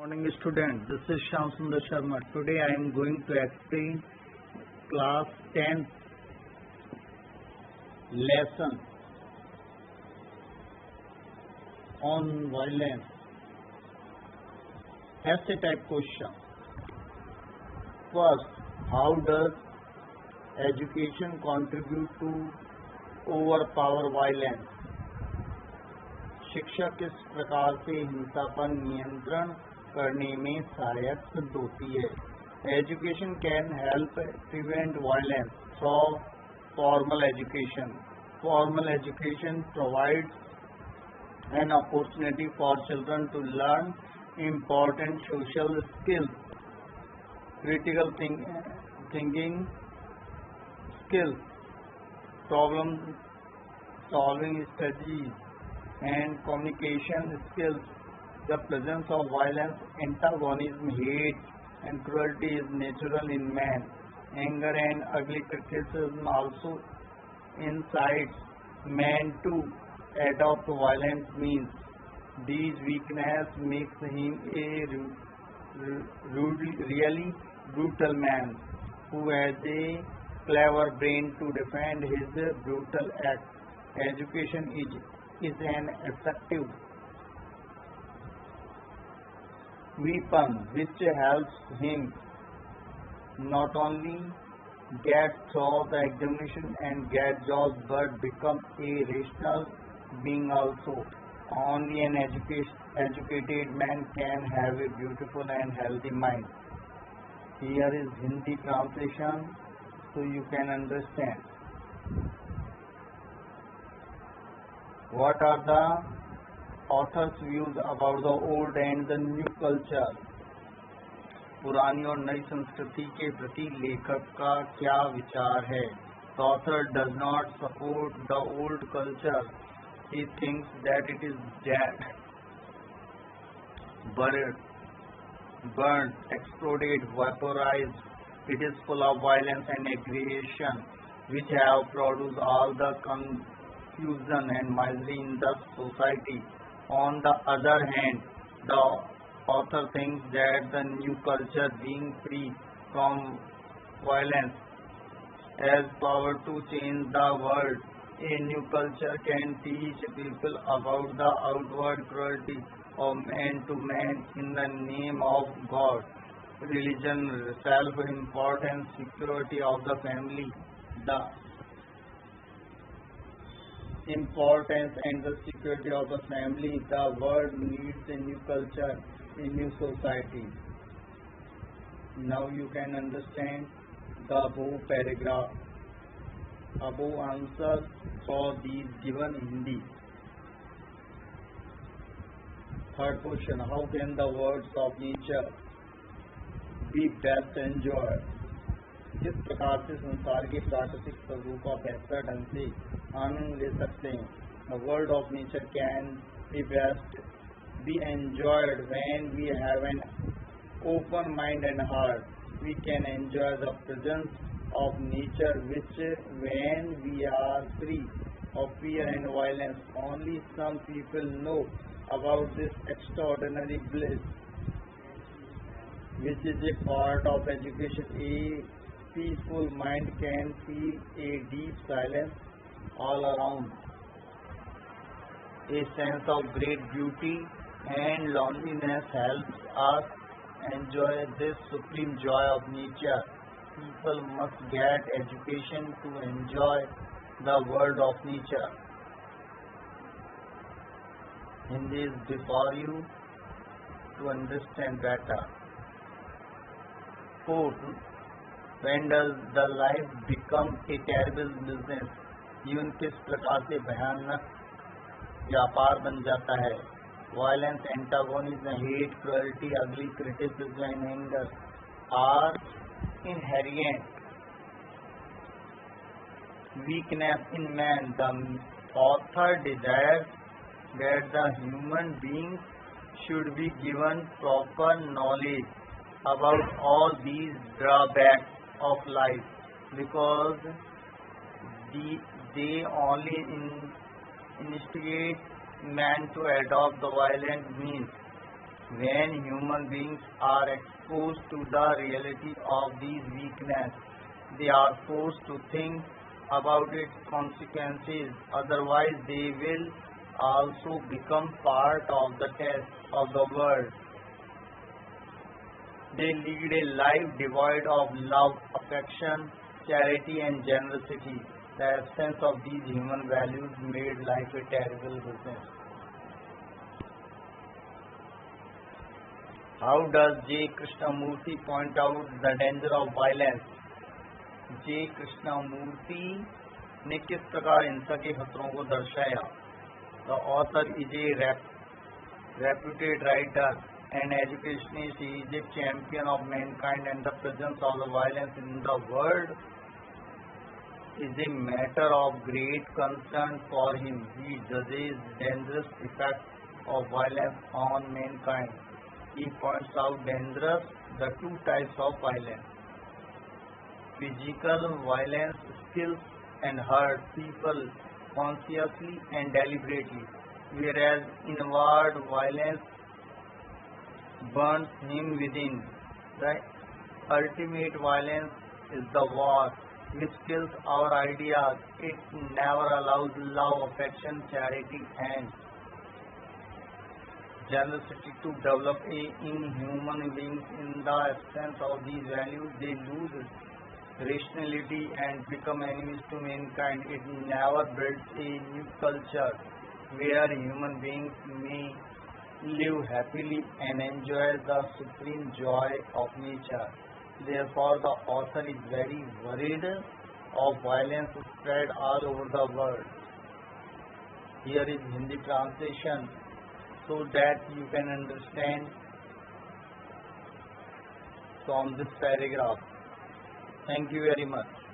Morning student, this is Shyam Sundar Sharma. Today I am going to explain class 10th lesson on violence. Essay type question. First, how does education contribute to overpower violence? शिक्षा किस प्रकार से हिंसा पर नियंत्रण करने में सहायक सिद्ध होती है? Education can help prevent violence through formal education. Formal education provides an opportunity for children to learn important social skills, critical thinking skills, problem solving strategies, and communication skills. The presence of violence, antagonism, hate, and cruelty is natural in man. Anger and ugly criticism also incites man to adopt violent means. These weaknesses makes him a really brutal man who has a clever brain to defend his brutal act. Education is an effective weapon which helps him not only get through the examination and get jobs but become a rational being also. Only an educated man can have a beautiful and healthy mind. Here is Hindi translation so you can understand. What are the author's views about the old and the new culture? पुरानी और नई संस्कृति के प्रति लेखक का क्या विचार है? The author does not support the old culture. He thinks that it is dead, burnt, exploded, vaporized. It is full of violence and aggression, which have produced all the confusion and misery in the society. On the other hand, the author thinks that the new culture, being free from violence, has power to change the world. A new culture can teach people about the outward cruelty of man to man in the name of God, religion, self-importance, security of the family, the importance and the security of the family. The world needs a new culture, a new society. Now you can understand the above paragraph. Above answers for these given in Hindi. Third question, how can the words of nature be best enjoyed? किस प्रकार से संसार के प्राकृतिक स्वरूप का बेहतर ढंग से आनंद ले सकते हैं? The world of nature can be best be enjoyed when we have an open mind and heart. We can enjoy the presence of nature which when we are free of fear and violence. Only some people know about this extraordinary bliss which is a part of education. A peaceful mind can feel a deep silence all around. A sense of great beauty and loneliness helps us enjoy this supreme joy of nature. People must get education to enjoy the world of nature. Hindi is before you to understand better. Fourth, when does the life become a terrible business? जीवन किस प्रकार से भयानक व्यापार बन जाता है? Violence, antagonism, hate, cruelty, ugly criticism and anger are inherent weakness in man. The author desires that the human beings should be given proper knowledge about all these drawbacks of life because they only instigate man to adopt the violent means. When human beings are exposed to the reality of these weaknesses, they are forced to think about its consequences. Otherwise, they will also become part of the test of the world. They lead a life devoid of love, affection, charity, and generosity. The absence of these human values made life a terrible business. How does J. Krishnamurti point out the danger of violence? J. Krishnamurti ने किस प्रकार हिंसा के खतरों को दर्शाया? The author is a reputed writer and educationist. He is a champion of mankind, and the presence of the violence in the world is a matter of great concern for him. He judges dangerous effects of violence on mankind. He points out the two types of violence. Physical violence kills and hurts people consciously and deliberately, whereas inward violence burns him within. The ultimate violence is the war, which kills our ideas. It never allows love, affection, charity, and generosity to develop in human beings. In the absence of these values, they lose rationality and become enemies to mankind. It never builds a new culture where human beings may live happily and enjoy the supreme joy of nature. Therefore, the author is very worried of violence spread all over the world. Here is Hindi translation so that you can understand from this paragraph. Thank you very much.